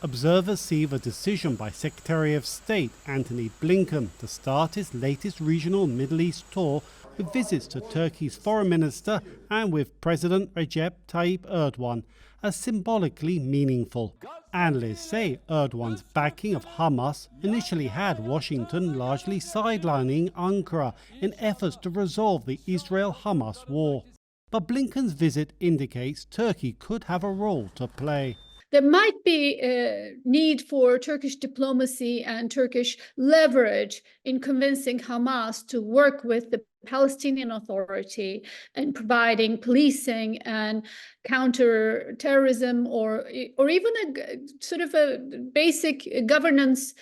Observers see the decision by Secretary of State Antony Blinken to start his latest regional Middle East tour with visits to Turkey's foreign minister and with President Recep Tayyip Erdogan as symbolically meaningful. Analysts say Erdogan's backing of Hamas initially had Washington largely sidelining Ankara in efforts to resolve the Israel-Hamas war. But Blinken's visit indicates Turkey could have a role to play. There might be a need for Turkish diplomacy and Turkish leverage in convincing Hamas to work with the Palestinian Authority in providing policing and counter-terrorism or even a sort of a basic governance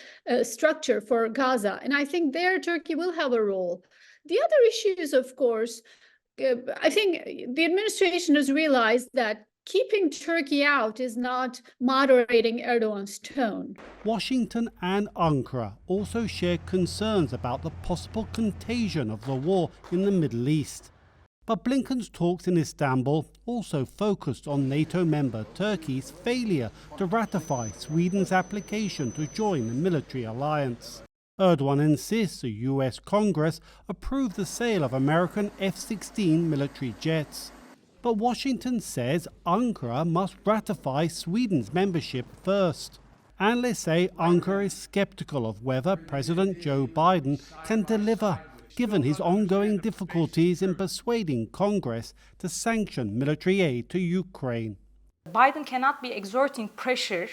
structure for Gaza. And I think there Turkey will have a role. The other issue is, of course, I think the administration has realized that keeping Turkey out is not moderating Erdogan's tone. Washington and Ankara also share concerns about the possible contagion of the war in the Middle East. But Blinken's talks in Istanbul also focused on NATO member Turkey's failure to ratify Sweden's application to join the military alliance. Erdogan insists the US Congress approve the sale of American F-16 military jets. But Washington says Ankara must ratify Sweden's membership first. Analysts say Ankara is skeptical of whether President Joe Biden can deliver, given his ongoing difficulties in persuading Congress to sanction military aid to Ukraine. Biden cannot be exerting pressure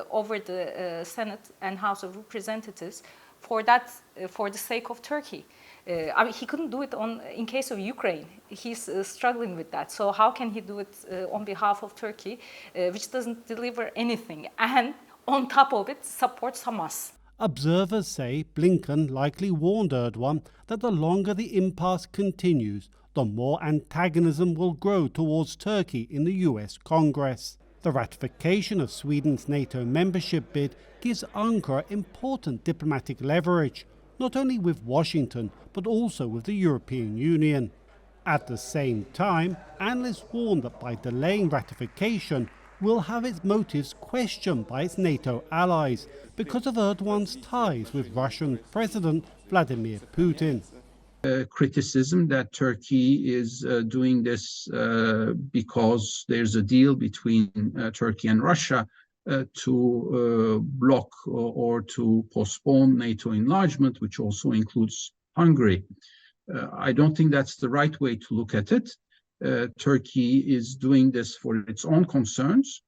over the Senate and House of Representatives for the sake of Turkey. I mean, he couldn't do it in case of Ukraine. He's struggling with that. So how can he do it on behalf of Turkey, which doesn't deliver anything, and on top of it supports Hamas? Observers say Blinken likely warned Erdogan that the longer the impasse continues, the more antagonism will grow towards Turkey in the US Congress. The ratification of Sweden's NATO membership bid gives Ankara important diplomatic leverage, not only with Washington, but also with the European Union. At the same time, analysts warn that by delaying ratification, will have its motives questioned by its NATO allies because of Erdogan's ties with Russian President Vladimir Putin. Criticism that Turkey is doing this because there's a deal between Turkey and Russia to block or to postpone NATO enlargement, which also includes Hungary. I don't think that's the right way to look at it. Turkey is doing this for its own concerns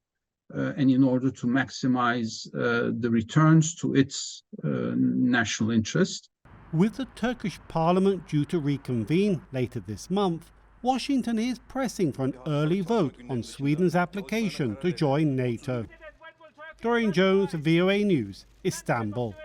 and in order to maximize the returns to its national interest. With the Turkish parliament due to reconvene later this month, Washington is pressing for an early vote on Sweden's application to join NATO. Dorian Jones, VOA News, Istanbul.